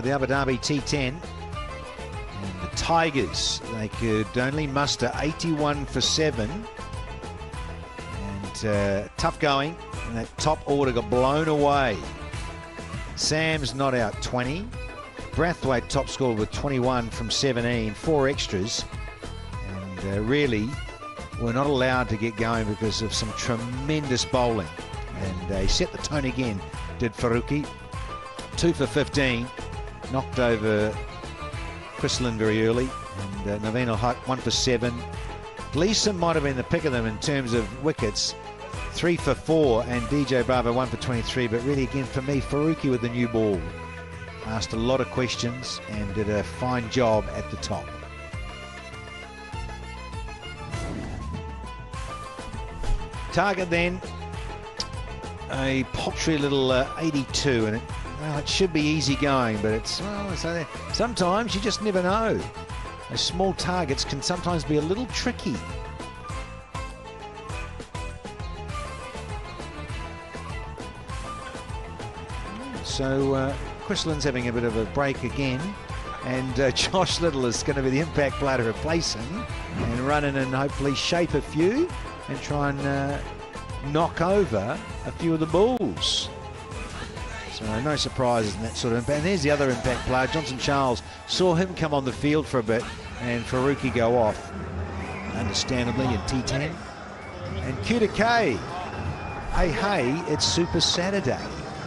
The Abu Dhabi T10 and the Tigers, they could only muster 81 for 7, and tough going, and that top order got blown away. Sam's not out 20, Brathwaite top scored with 21 from 17, 4 extras, and really were not allowed to get going because of some tremendous bowling, and they set the tone again, did Faruqi. 2 for 15. Knocked over Chrislin very early, and Naveen al-Haq 1 for 7. Gleeson might have been the pick of them in terms of wickets, 3 for 4, and DJ Bravo 1 for 23. But really, again, for me, Faruqi with the new ball asked a lot of questions and did a fine job at the top. Target then, a paltry little 82, and it should be easy going, but it's, well, sometimes you just never know. Those small targets can sometimes be a little tricky. So Chrislin's having a bit of a break again, and Josh Little is going to be the impact player to replace him and run in and hopefully shape a few and try and knock over a few of the balls. So no surprises in that sort of impact. And there's the other impact player, Johnson Charles. Saw him come on the field for a bit and Faruqi go off, understandably, in T10. And Q to K. Hey, it's Super Saturday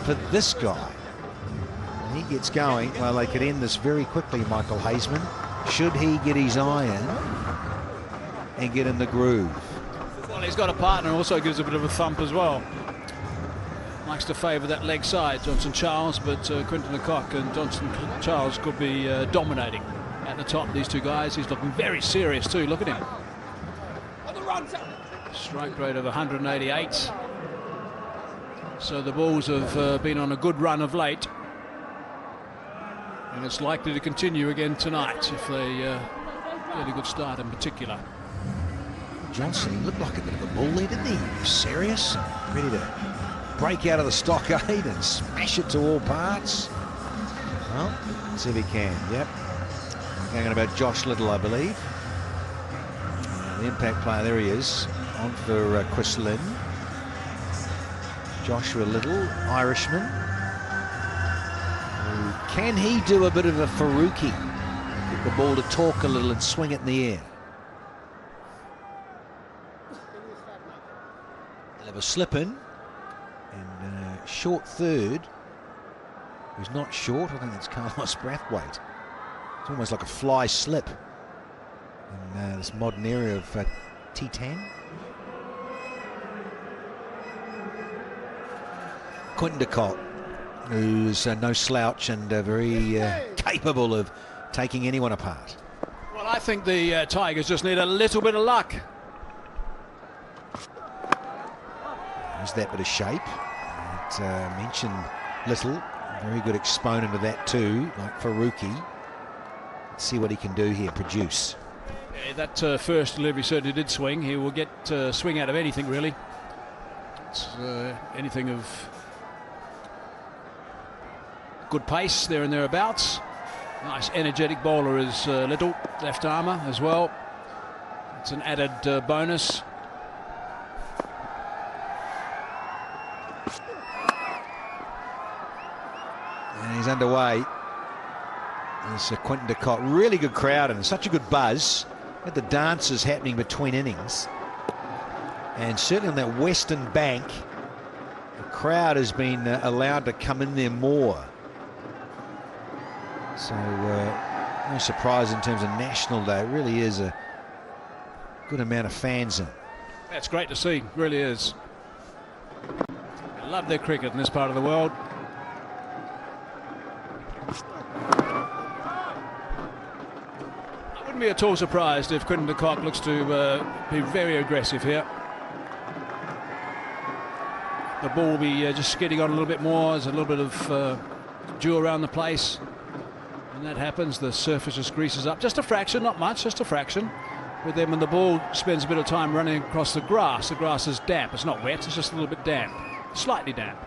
for this guy. When he gets going, well, they could end this very quickly, Michael Hazeman, should he get his iron and get in the groove. Well, he's got a partner, also gives a bit of a thump as well. Likes to favour that leg side, Johnson Charles, but Quinton de Kock and Johnson Charles could be dominating at the top. These two guys, he's looking very serious too. Look at him. Strike rate of 188. So the Bulls have been on a good run of late, and it's likely to continue again tonight if they get a good start in particular. Johnson, he looked like a bit of a bull there, didn't he? He was serious and ready to break out of the stockade and smash it to all parts. Well, let's see if he can. Yep. Going on about Josh Little, I believe. The impact player, there he is, on for Chrislin. Joshua Little, Irishman. Can he do a bit of a Faruqi? Get the ball to talk a little and swing it in the air. They'll have a slip in. And short third, who's not short, I think it's Carlos Brathwaite. It's almost like a fly slip in this modern area of T10. Quinton de Kock, who's no slouch and very capable of taking anyone apart. Well, I think the Tigers just need a little bit of luck. There's that bit of shape. Mentioned Little, very good exponent of that too, like Faruqi. Let's see what he can do here, produce. Yeah, that first delivery certainly did swing. He will get swing out of anything, really. It's anything of good pace there and thereabouts. Nice energetic bowler is Little, left armour as well. It's an added bonus. And he's underway. There's Quinton de Kock. Really good crowd and such a good buzz. Got the dances happening between innings. And certainly on that western bank, the crowd has been allowed to come in there more. So no surprise in terms of National Day. It really is a good amount of fans in. That's great to see, really is. I love their cricket in this part of the world. I wouldn't be at all surprised if Quinton de Kock looks to be very aggressive here. The ball will be just getting on a little bit more. There's a little bit of dew around the place. When that happens, the surface just greases up. Just a fraction, not much, just a fraction. With them, when the ball spends a bit of time running across the grass is damp. It's not wet, it's just a little bit damp. Slightly damp.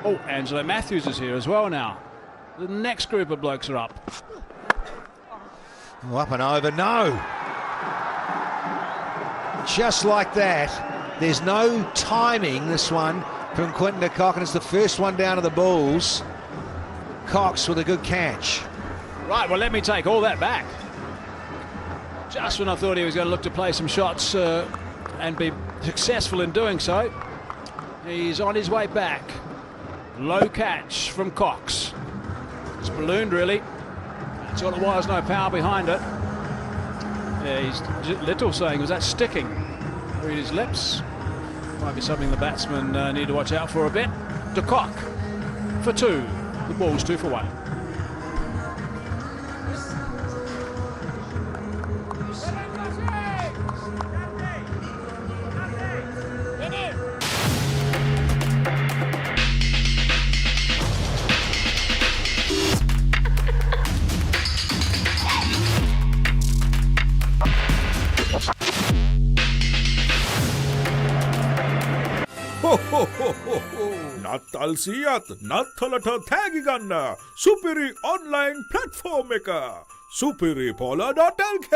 Oh, Angelo Matthews is here as well now. The next group of blokes are up. Oh, up and over, no. Just like that. There's no timing, this one, from Quinton de Kock, and it's the first one down to the Bulls. Cox with a good catch. Right, well, let me take all that back. Just when I thought he was going to look to play some shots and be successful in doing so, he's on his way back. Low catch from Cox. It's ballooned, really. That's all it was, no power behind it. Yeah, he's Little saying, was that sticking? Read his lips. Might be something the batsmen need to watch out for a bit. De Kock for 2. The Bulls 2 for 1. නත්තල් සියත් නත්තලට තෑගි ගන්න සුපිරි online platform එක supiripola.lk.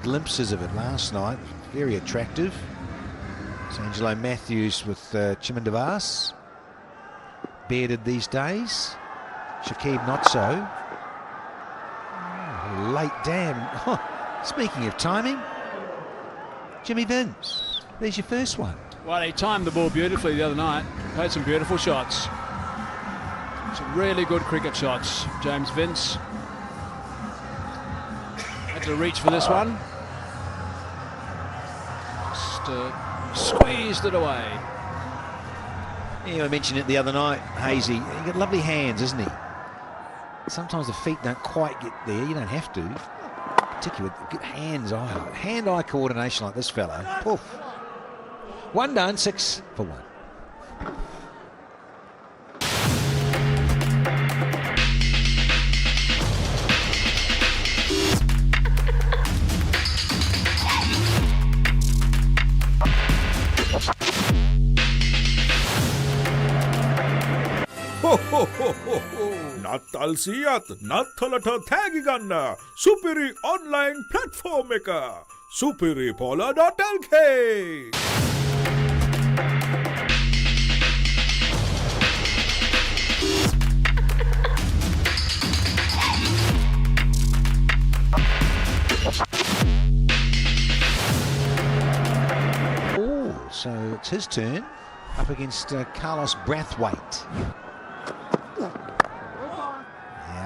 Glimpses of it last night, very attractive. It's Angelo Matthews with Chimendavas, bearded these days. Shakib not so. Oh, late damn. Oh, speaking of timing, Jimmy Vince, there's your first one. Well, he timed the ball beautifully the other night, played some beautiful shots. Some really good cricket shots, James Vince. Had to reach for this one. Just squeezed it away. Yeah, I mentioned it the other night, Hazy. He's got lovely hands, isn't he? Sometimes the feet don't quite get there. You don't have to. Particularly with good hand-eye coordination like this fellow. Poof. One done, 6 for 1. නත්තල් සියත් නත්තලට තෑගි ගන්න සුපිරි online platform එක supiripola.lk. Oh, so it's his turn up against Carlos Brathwaite.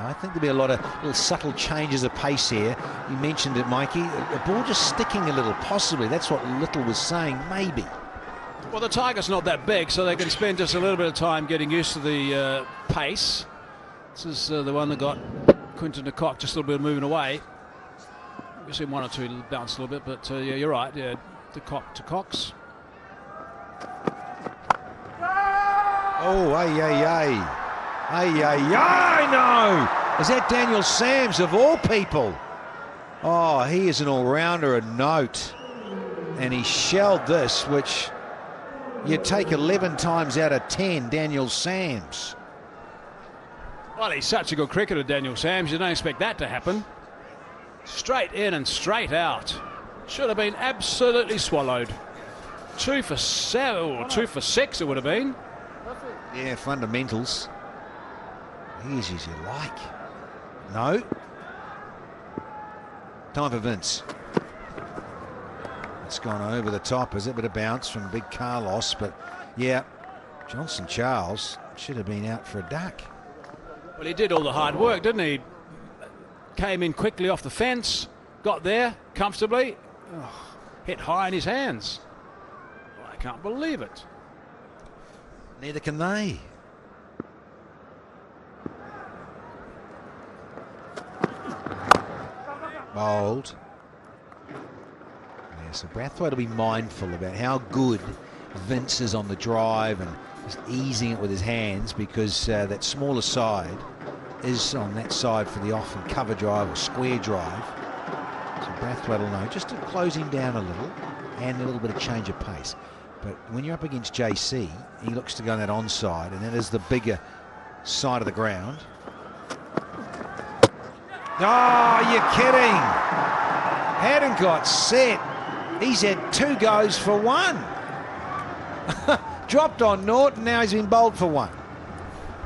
I think there'll be a lot of little subtle changes of pace here. You mentioned it, Mikey. The ball just sticking a little, possibly. That's what Little was saying, maybe. Well, the Tigers not that big, so they can spend just a little bit of time getting used to the pace. This is the one that got Quinton de Kock just a little bit moving away. We've seen one or two bounce a little bit, but yeah, you're right. Yeah, de Kock to Cox. Oh, no! Is that Daniel Sams, of all people? Oh, he is an all-rounder of note. And he shelled this, which you'd take 11 times out of 10, Daniel Sams. Well, he's such a good cricketer, Daniel Sams. You don't expect that to happen. Straight in and straight out. Should have been absolutely swallowed. 2 for 7, or 2 for 6 it would have been. Yeah, fundamentals. Easy as you like. No. Time for Vince. It's gone over the top, is it? Bit of bounce from big Carlos, but yeah, Johnson Charles should have been out for a duck. Well, he did all the hard work, didn't he? Came in quickly off the fence, got there comfortably, hit high in his hands. I can't believe it. Neither can they. Bowled. Yeah, so Brathwaite will be mindful about how good Vince is on the drive and Just easing it with his hands because that smaller side is on that side for the off and cover drive or square drive. So Brathwaite will know just to close him down a little and a little bit of change of pace. But when you're up against JC, he looks to go on that onside, and that is the bigger side of the ground. Oh, you're kidding. Hadn't got set. He's had 2 goes for 1. Dropped on Norton, now he's been bowled for 1.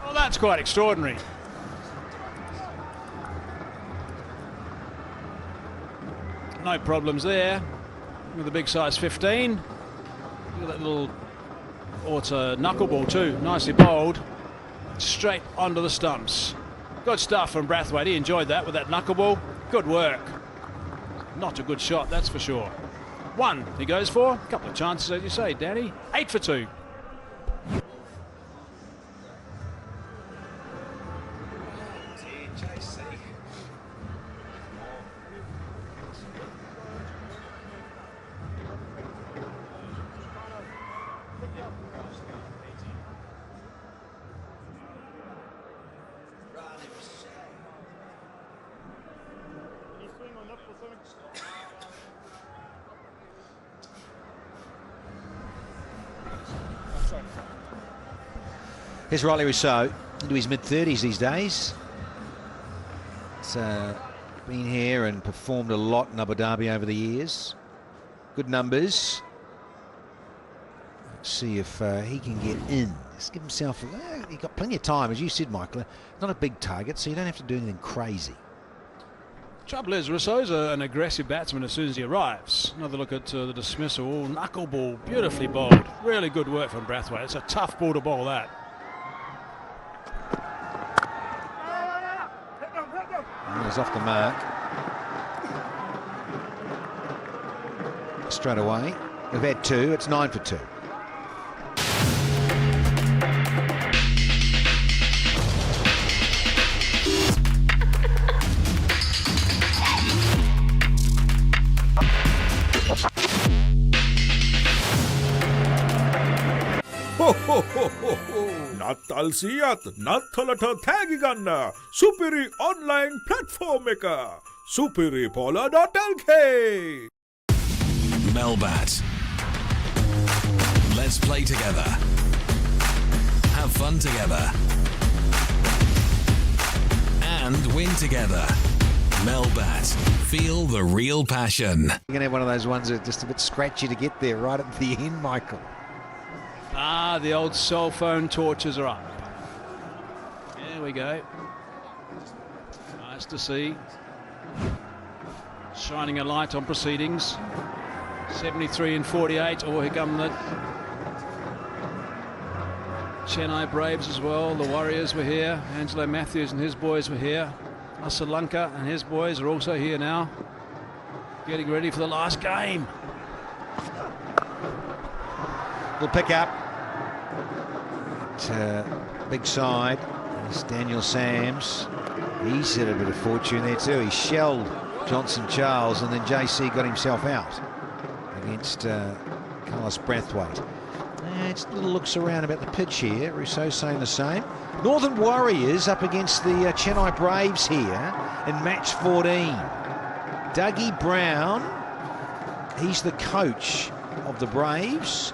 Well, that's quite extraordinary. No problems there with the big size 15. Look at that little, oh, it's a knuckleball too, nicely bowled. Straight onto the stumps. Good stuff from Brathwaite. He enjoyed that with that knuckleball. Good work. Not a good shot, that's for sure. 1 he goes for. A couple of chances, as you say, Danny. 8 for 2. Here's Riley Rousseau, into his mid-30s these days. He's been here and performed a lot in Abu Dhabi over the years. Good numbers. Let's see if he can get in. Just give himself, he's got plenty of time, as you said, Michael. Not a big target, so you don't have to do anything crazy. Trouble is, Rousseau's an aggressive batsman as soon as he arrives. Another look at the dismissal. Oh, knuckleball, beautifully bowled. Really good work from Brathwaite. It's a tough ball to bowl, that. He's off the mark. Straight away. We've had 2. It's 9 for 2. නත්තල් සියත් නත්තලට තෑගි ගන්න සුපිරි online platform එක superipola.lk. Melbat. Let's play together. Have fun together. And win together. Melbat. Feel the real passion. You're going to have one of those ones that are just a bit scratchy to get there right at the end, Michael. Ah, the old cell phone torches are up. There we go. Nice to see. Shining a light on proceedings. 73 and 48. Oh, here come the Chennai Braves as well. The Warriors were here. Angelo Matthews and his boys were here. Asalanka and his boys are also here now, getting ready for the last game. We'll pick up. Big side. There's Daniel Sams. He's had a bit of fortune there too. He shelled Johnson Charles, and then JC got himself out against Carlos Brathwaite. Just little looks around about the pitch here. Rousseau saying the same. Northern Warriors up against the Chennai Braves here in match 14. Dougie Brown, he's the coach of the Braves,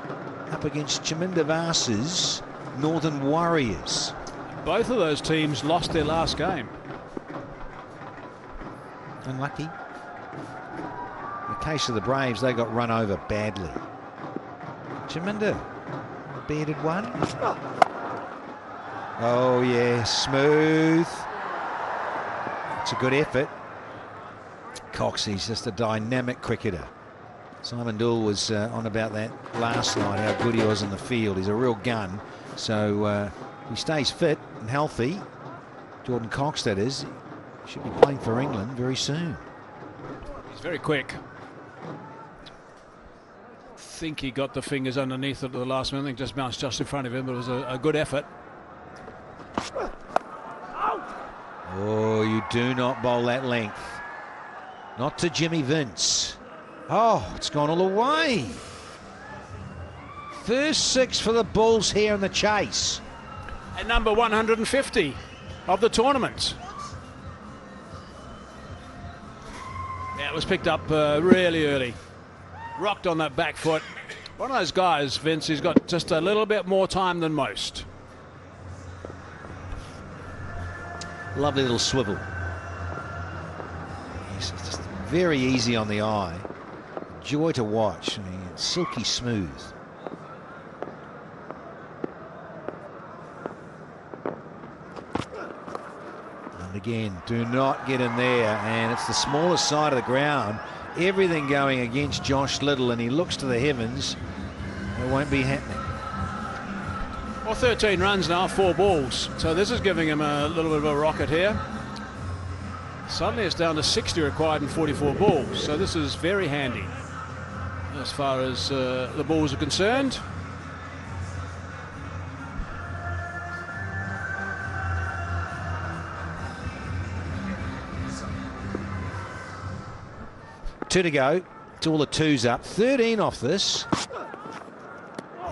up against Chaminda Vasa's Northern Warriors. Both of those teams lost their last game. Unlucky. In the case of the Braves, they got run over badly. Chaminda, bearded one. Oh yeah, smooth. It's a good effort. Cox, he's just a dynamic cricketer. Simon Dool was on about that last night, how good he was in the field. He's a real gun. So he stays fit and healthy. Jordan Cox, that is. Should be playing for England very soon. He's very quick. I think he got the fingers underneath at the last minute. I think just bounced just in front of him, but it was a good effort. Oh, you do not bowl that length. Not to Jimmy Vince. Oh, it's gone all the way. First 6 for the Bulls here in the chase. And number 150 of the tournament. Yeah, it was picked up really early. Rocked on that back foot. One of those guys, Vince, he's got just a little bit more time than most. Lovely little swivel. It's just very easy on the eye. Joy to watch. I mean, it's silky smooth. And again, do not get in there. And it's the smallest side of the ground. Everything going against Josh Little, and he looks to the heavens. It won't be happening. Well, 13 runs now, 4 balls. So this is giving him a little bit of a rocket here. Suddenly it's down to 60 required in 44 balls. So this is very handy as far as the balls are concerned. Two to go. It's all the twos up. 13 off this.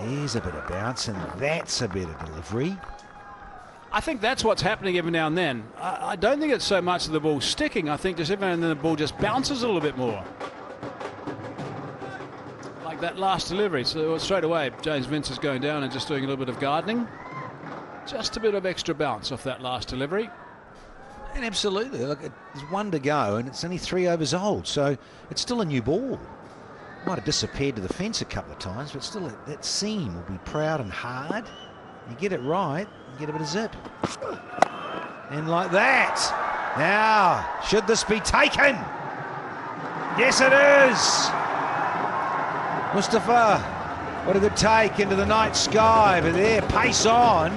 There's a bit of bounce, and that's a bit of delivery. I think that's what's happening every now and then. I don't think it's so much of the ball sticking. I think just every now and then the ball just bounces a little bit more. Like that last delivery. So straight away, James Vince is going down and just doing a little bit of gardening. Just a bit of extra bounce off that last delivery. And absolutely, look, there's 1 to go, and it's only 3 overs old, so it's still a new ball. Might have disappeared to the fence a couple of times, but still that seam will be proud and hard. You get it right, you get a bit of zip. And like that. Now, should this be taken? Yes, it is. Mustafa, what a good take into the night sky, but there, pace on.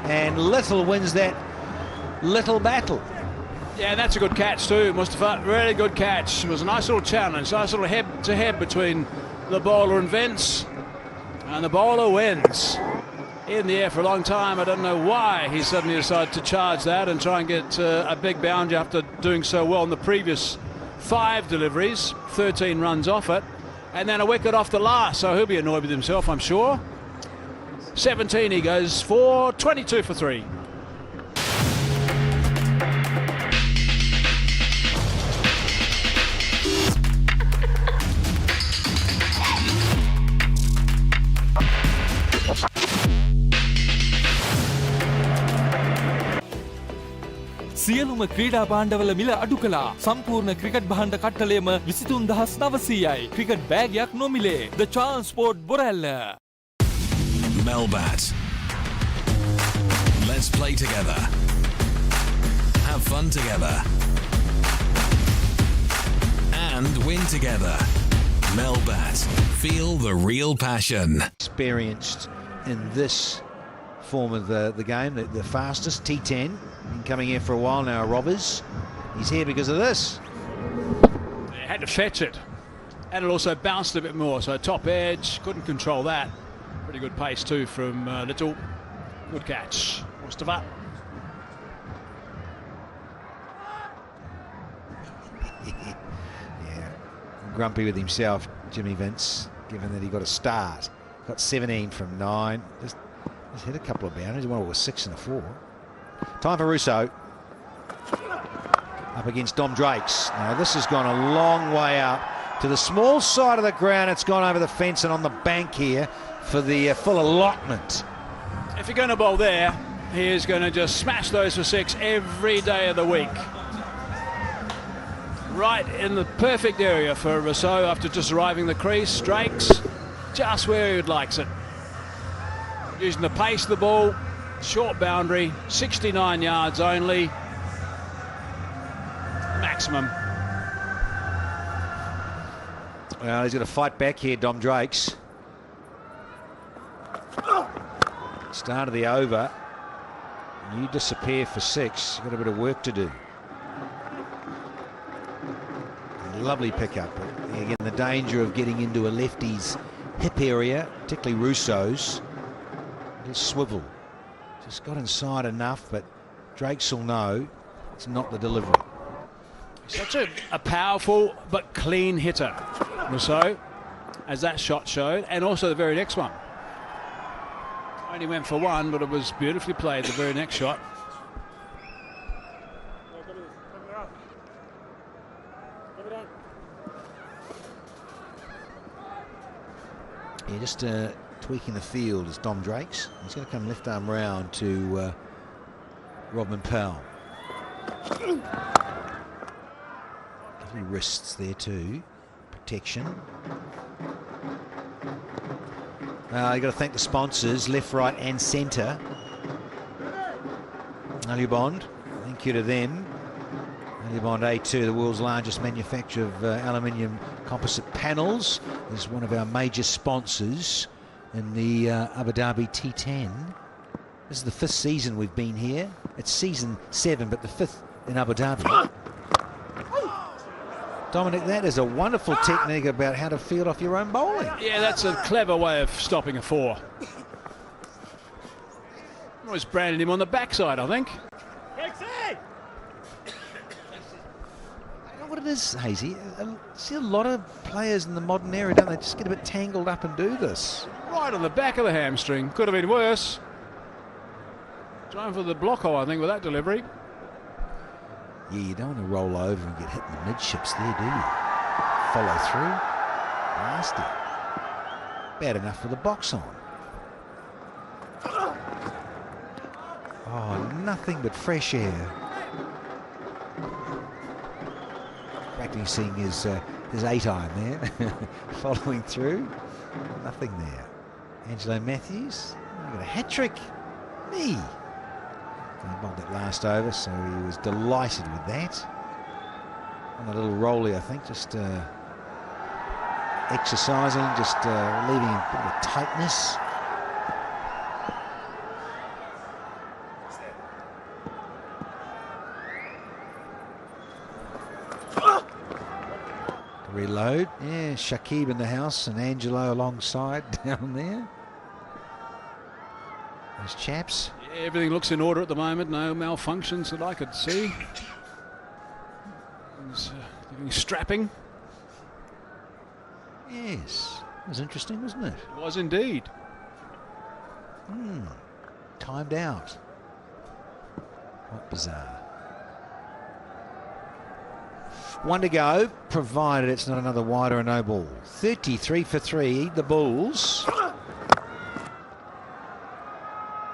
And Little wins that little battle. Yeah, that's a good catch too, Mustafa. Really good catch. It was a nice little challenge, nice little head-to-head between the bowler and Vince. And the bowler wins. In the air for a long time. I don't know why he suddenly decided to charge that and try and get a big boundary after doing so well in the previous 5 deliveries. 13 runs off it. And then a wicket off the last, so he'll be annoyed with himself, I'm sure. 17 he goes for, 22 for 3. සියලුම ක්‍රීඩා භාණ්ඩවල මිල අඩු කළා. සම්පූර්ණ cricket භාණ්ඩ කට්ටලයම 23900යි. Cricket බෑගයක් නොමිලේ. The Transport Borella. Melbat. Let's play together. Have fun together. And win together. Melbat. Feel the real passion. Experienced in this form of the game, the fastest T10. Been coming here for a while now, Robbers. He's here because of this. They had to fetch it. And it also bounced a bit more, so top edge, couldn't control that. Pretty good pace too from Little. Good catch, Mustafa. Yeah, grumpy with himself, Jimmy Vince, given that he got a start. Got 17 from 9. Just hit a couple of boundaries. One was 6 and a 4. Time for Russo. Up against Dom Drakes. Now this has gone a long way up to the small side of the ground. It's gone over the fence and on the bank here for the full allotment. If you're going to bowl there, he is going to just smash those for 6 every day of the week. Right in the perfect area for Rousseau after just arriving the crease. Drakes just where he likes it. Using the pace of the ball, short boundary, 69 yards only. Maximum. Well, he's going to fight back here, Dom Drakes. Start of the over. You disappear for 6. Got a bit of work to do. Lovely pickup. But again, the danger of getting into a lefty's hip area, particularly Rousseau's. Little swivel. Just got inside enough, but Drakes will know it's not the delivery. Such a powerful but clean hitter, Rousseau. as that shot showed, and also the very next one. Only went for one, but it was beautifully played, the very next shot. Yeah, just tweaking the field is Dom Drakes. He's going to come left arm round to Rodman Powell. Lovely wrists there too. Protection. You've got to thank the sponsors, left, right and centre. Alubond, thank you to them. Alubond A2, the world's largest manufacturer of aluminium composite panels, is one of our major sponsors in the Abu Dhabi T10. This is the 5th season we've been here. It's season 7, but the 5th in Abu Dhabi. Dominic, that is a wonderful technique about how to field off your own bowling. Yeah, that's a clever way of stopping a 4. Always branded him on the backside, I think. You know what it is, Hazy? See a lot of players in the modern era, don't they? Just get a bit tangled up and do this. Right on the back of the hamstring. Could have been worse. Trying for the block hole, I think, with that delivery. Yeah, you don't want to roll over and get hit in the midships there, do you? Follow through. Nasty. Bad enough for the box on. Oh, nothing but fresh air. Practicing his 8-iron there. Following through. Nothing there. Angelo Matthews. Oh, got a hat-trick. Me. He bowled that last over, so he was delighted with that. On a little rollie, I think, just exercising, just leaving a bit of tightness. Reload. Yeah, Shakib in the house and Angelo alongside down there. Those chaps. Yeah, everything looks in order at the moment. No malfunctions that I could see. He's doing strapping. Yes. It was interesting, wasn't it? It was indeed. Timed out. Quite bizarre. One to go, provided it's not another wide or a no ball. 33 for 3, the Bulls.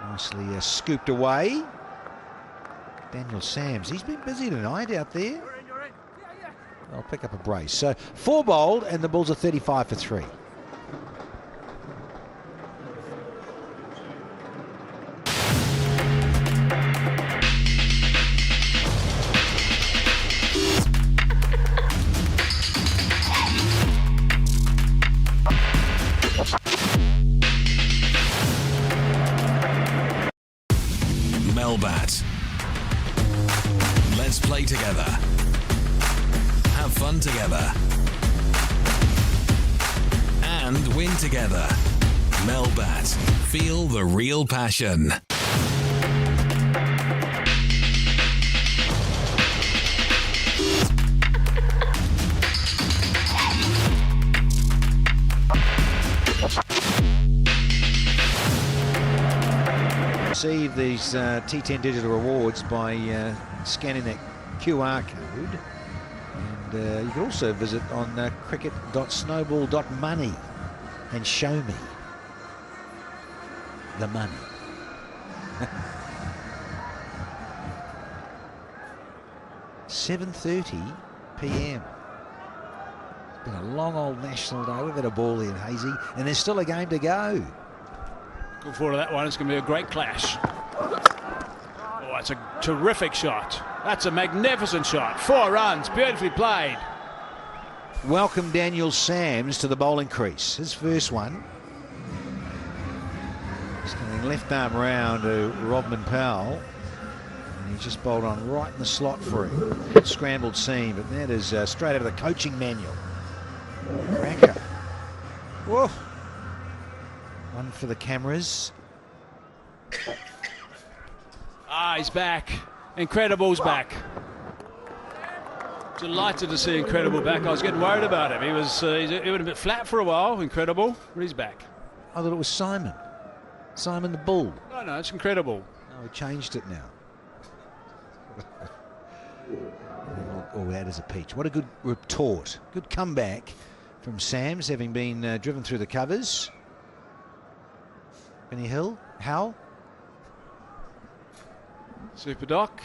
Nicely scooped away. Daniel Sams, he's been busy tonight out there. I'll pick up a brace. So 4 bowled and the Bulls are 35 for 3. Melbat. Let's play together. Have fun together. And win together. Melbat. Feel the real passion. Receive these T10 digital rewards by scanning that QR code, and you can also visit on cricket.snowball.money and show me the money. (7:30 p.m) It's been a long old national day. We've had a ball in, Hazy, and there's still a game to go. Good forward to that one. It's going to be a great clash. Oh, that's a terrific shot. That's a magnificent shot. 4 runs, beautifully played. Welcome Daniel Sams to the bowling crease. His first one. He's coming left arm round to Rodman Powell. And he's just bowled on right in the slot for him. Scrambled seam, but that is straight out of the coaching manual. Cracker. Whoa. One for the cameras. Ah, he's back. Incredible's back. Delighted to see Incredible back. I was getting worried about him. He was a bit flat for a while, Incredible, but he's back. I thought it was Simon. Simon the Bull. No, it's Incredible. Oh, we changed it now. Oh, that is a peach. What a good retort. Good comeback from Sams, having been driven through the covers. Benny Hill, Howell. Super Doc.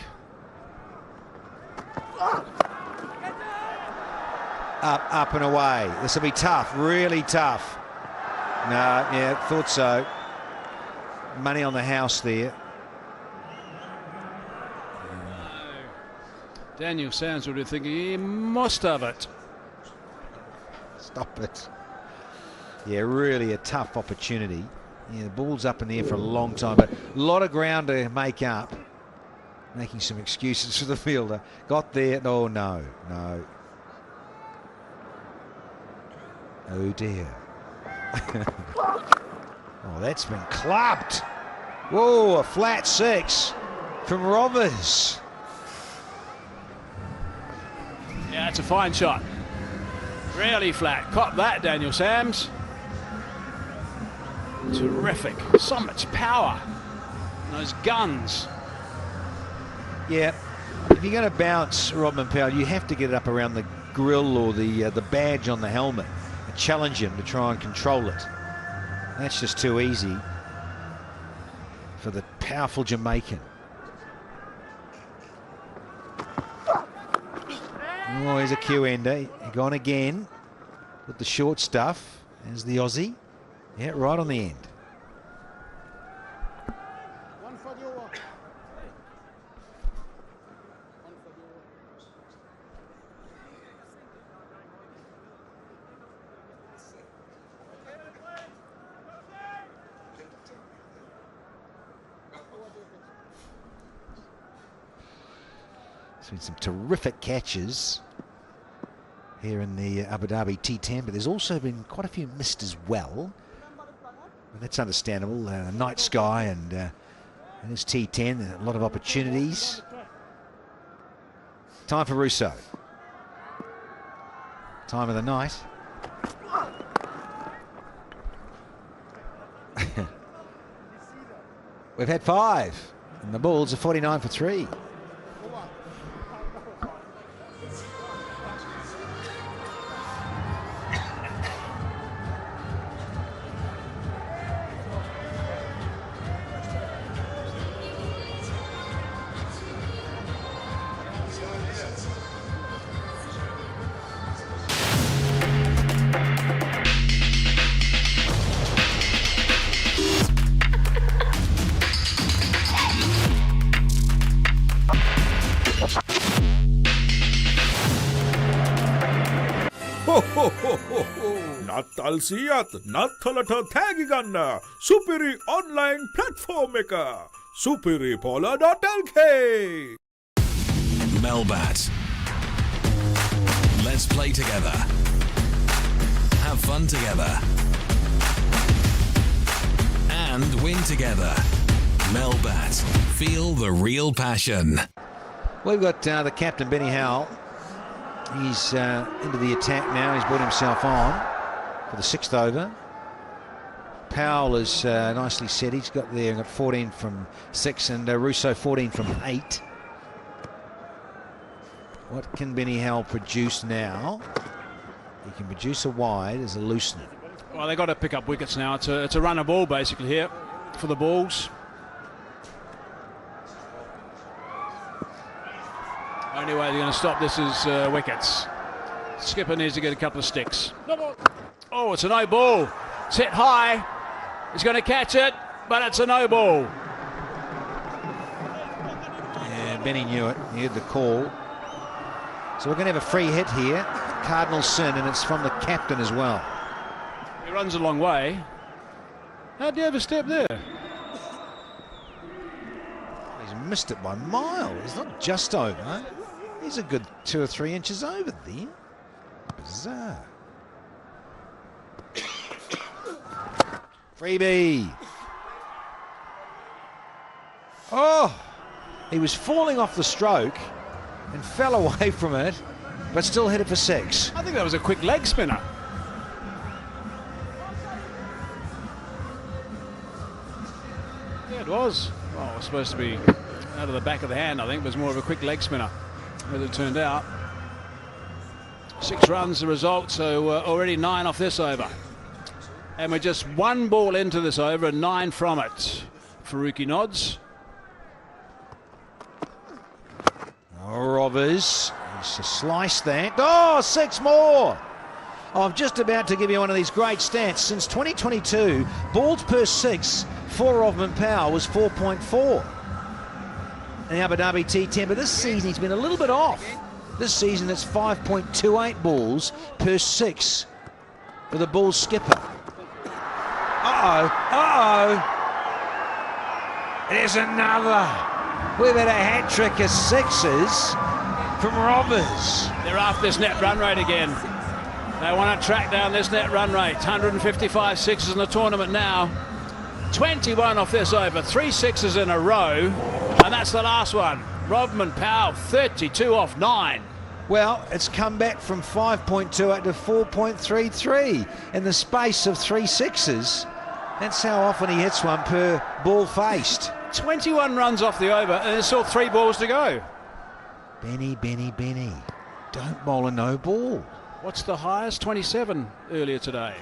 Up and away. This will be tough, really tough. No, yeah, thought so. Money on the house there. Daniel Sands would be thinking he must have it. Stop it. Yeah, really a tough opportunity. Yeah, the ball's up in the air for a long time, but a lot of ground to make up. Making some excuses for the fielder. Got there. Oh, no. Oh, dear. Oh, that's been clubbed. Whoa, a flat 6 from Rovers. Yeah, it's a fine shot. Really flat. Caught that, Daniel Sams. Terrific. So much power. And those guns. Yeah, if you're going to bounce Rodman Powell, you have to get it up around the grill or the badge on the helmet and challenge him to try and control it. That's just too easy for the powerful Jamaican. Oh, here's a Q-ender. Gone again with the short stuff. There's the Aussie. Yeah, right on the end. There's been some terrific catches here in the Abu Dhabi T10, but there's also been quite a few missed as well. But that's understandable. Night sky and it's T10, a lot of opportunities. Time for Russo. Time of the night. We've had 5, and the Bulls are 49 for 3. නත්තල් සියත් නත්තලට තෑගි ගන්න සුපිරි online platform එක superipola.lk. Melbat. Let's play together. Have fun together. And win together. Melbat. Feel the real passion. We've got the captain, Benny Howell. He's into the attack now. He's brought himself on for the 6th over. Powell is nicely set. He's got 14 from 6 and Russo 14 from 8. What can Benny Howell produce now? He can produce a wide as a loosener. Well, they've got to pick up wickets now. It's a runner ball basically here for the Bulls. Only way they're going to stop this is wickets. Skipper needs to get a couple of sticks. Oh, it's a no ball. It's hit high. He's going to catch it, but it's a no ball. Yeah, Benny knew it. He heard the call. So we're going to have a free hit here. Cardinal sin, and it's from the captain as well. He runs a long way. How'd you overstep there? He's missed it by miles. He's not just over. He's a good 2 or 3 inches over there. Bizarre. Freebie. Oh, he was falling off the stroke and fell away from it but still headed for 6. I think that was a quick leg spinner. Yeah, it was. Well, it was supposed to be out of the back of the hand, I think. It was more of a quick leg spinner, as it turned out. 6 runs the result, so already 9 off this over. And we're just 1 ball into this over and 9 from it. Faruqi nods. Robbers, he's to slice that. Oh, 6 more. I'm just about to give you one of these great stats. Since 2022, balls per 6 for Rovman Powell was 4.4 in the Abu Dhabi T10, but this season he's been a little bit off. This season it's 5.28 balls per 6 for the Bulls skipper. There's another. We've had a hat-trick of 6s from Robbers. They're after this net run rate again. They want to track down this net run rate. 155 6s in the tournament now. 21 off this over. 3 6s in a row. And that's the last one. Rovman Powell, 32 off 9. Well, it's come back from 5.28 to 4.33 in the space of 3 6s. That's how often he hits one per ball faced. 21 runs off the over, and there's still 3 balls to go. Benny. Don't bowl a no ball. What's the highest? 27 earlier today.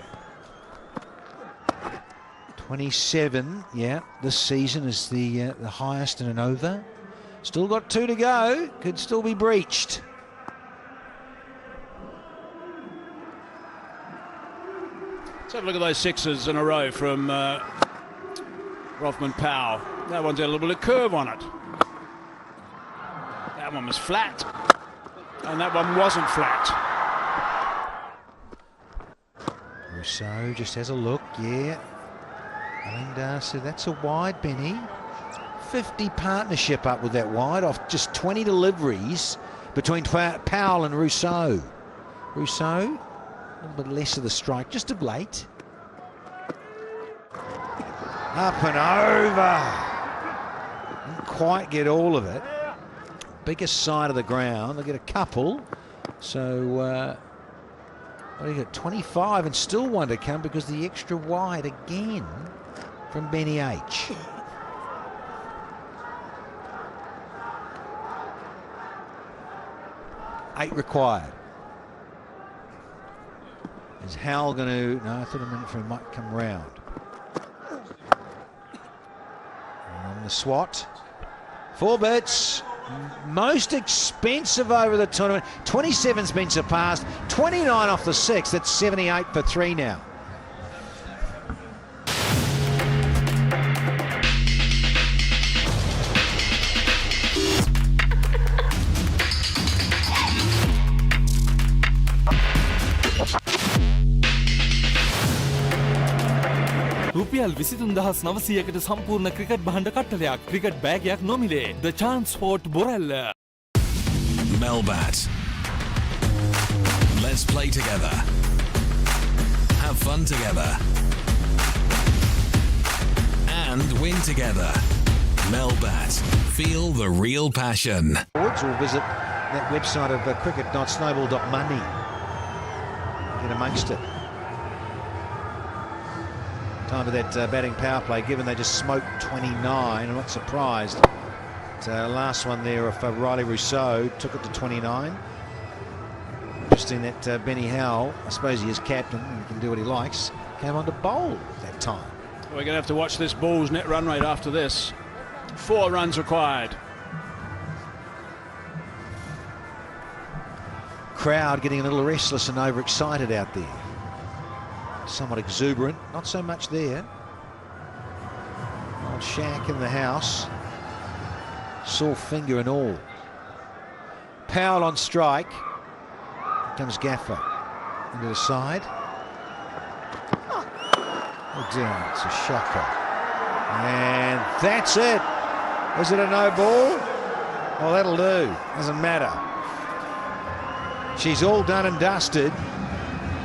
27, yeah. This season is the highest in an over. Still got 2 to go. Could still be breached. Let's have a look at those 6s in a row from Rovman Powell. That one's got a little bit of curve on it. That one was flat, and that one wasn't flat. Rousseau just has a look, yeah. And so that's a wide, Benny. 50 partnership up with that wide off just 20 deliveries between Powell and Rousseau. Rousseau, a little bit less of the strike, just of late. Up and over. Didn't quite get all of it. Biggest side of the ground. They'll get a couple. So, what do you got? 25 and still one to come because the extra wide again from Benny H. Eight required. Is Hal going to... No, I thought a minute for him might come round. And on the swat. 4 bits. Most expensive over the tournament. 27's been surpassed. 29 off the 6. That's 78 for 3 now. රුපියල් 23900කට සම්පූර්ණ cricket භාණ්ඩ කට්ටලයක් cricket බෑගයක් නොමිලේ The Chance Sport Borella Melbat. Let's play together. Have fun together. And win together. Melbat. Feel the real passion. Or visit that website of cricket.snowball.money. Get amongst it. Time of that batting power play, given they just smoked 29. I'm not surprised. Last one there of Riley Rousseau took it to 29. Interesting that Benny Howell, I suppose he is captain and he can do what he likes, came on to bowl that time. We're going to have to watch this Bulls net run rate after this. 4 runs required. Crowd getting a little restless and overexcited out there. Somewhat exuberant, not so much there. Old Shaq in the house. Sore finger and all. Powell on strike. Here comes Gaffer. Into the side. Oh dear, it's a shocker. And that's it. Is it a no ball? Well, that'll do. Doesn't matter. She's all done and dusted.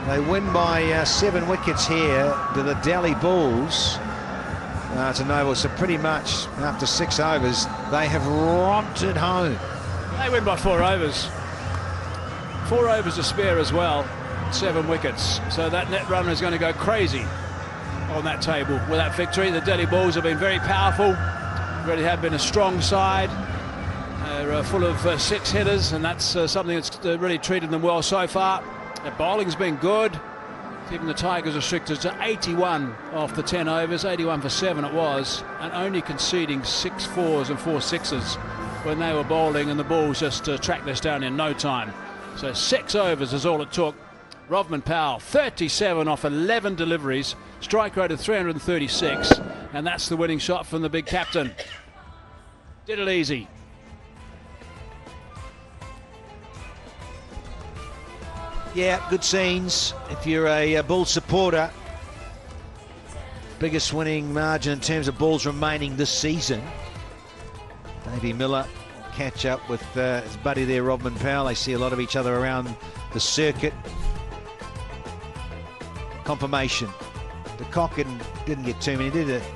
They win by 7 wickets here to the Delhi Bulls. It's a no ball, so pretty much after 6 overs, they have romped it home. They win by 4 overs. 4 overs to spare as well, 7 wickets. So that net runner is going to go crazy on that table with that victory. The Delhi Bulls have been very powerful, really have been a strong side. They're full of 6 hitters, and that's something that's really treated them well so far. Their bowling's been good, keeping the Tigers restricted to 81 off the 10 overs, 81 for 7 it was, and only conceding 6 4s and 4 6s when they were bowling, and the Bulls just tracked this down in no time. So 6 overs is all it took. Rovman Powell, 37 off 11 deliveries, strike rate of 336, and that's the winning shot from the big captain. Did it easy. Yeah, good scenes. If you're a Bull supporter, biggest winning margin in terms of balls remaining this season. Davey Miller will catch up with his buddy there, Rovman Powell. They see a lot of each other around the circuit. Confirmation. The Cocken didn't get too many.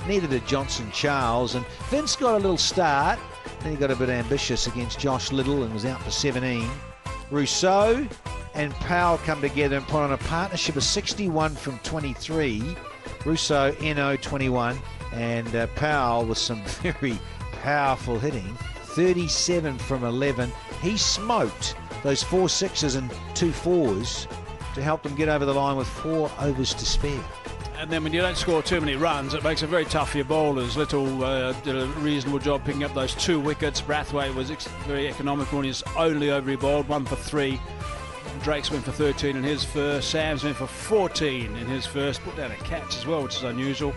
Neither did Johnson Charles. And Vince got a little start. Then he got a bit ambitious against Josh Little and was out for 17. Rousseau and Powell come together and put on a partnership of 61 from 23. Rousseau, NO 21. And Powell with some very powerful hitting. 37 from 11. He smoked those 4 6s and 2 4s to help them get over the line with 4 overs to spare. And then when you don't score too many runs, it makes it very tough for your bowlers. Little did a reasonable job picking up those 2 wickets. Brathwaite was very economical in his only over he bowled, 1 for 3. Drake's went for 13 in his first. Sam's went for 14 in his first. Put down a catch as well, which is unusual.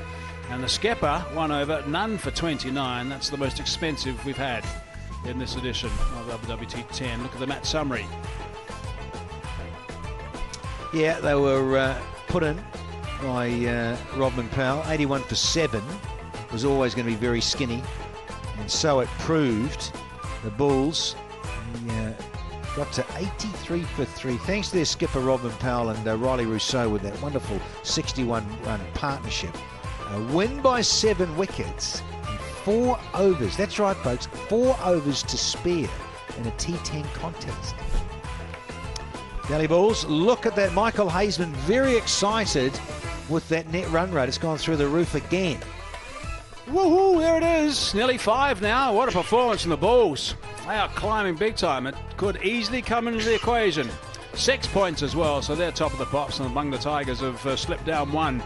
And the skipper, 1 over, none for 29. That's the most expensive we've had in this edition of Dhabi T10. Look at the match summary. Yeah, they were put in by Rovman Powell. 81 for 7 was always going to be very skinny, and so it proved. The Bulls got to 83 for 3 thanks to their skipper Rovman Powell and Riley Rousseau with that wonderful 61-run partnership. A win by 7 wickets and 4 overs. That's right, folks, 4 overs to spare in a T10 contest. Delhi Bulls, look at that. Michael Hazeman very excited with that net run rate. It's gone through the roof again. Woohoo, there it is. Nearly 5 now. What a performance from the Bulls. They are climbing big time. It could easily come into the equation. 6 points as well, so they're top of the pops, and the Bangla Tigers have slipped down 1.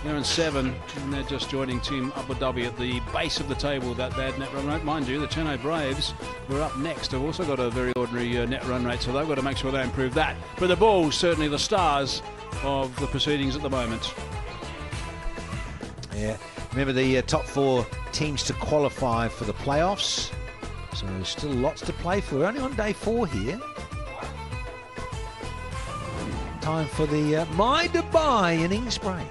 They're in 7, and they're just joining Team Abu Dhabi at the base of the table. That bad net run rate, mind you. The Chennai Braves, who are up next, have also got a very ordinary net run rate, so they've got to make sure they improve that. But the Bulls, certainly the stars of the proceedings at the moment. Yeah, remember the top 4 teams to qualify for the playoffs. So still lots to play for. We're only on day 4 here. Time for the My Dubai innings break.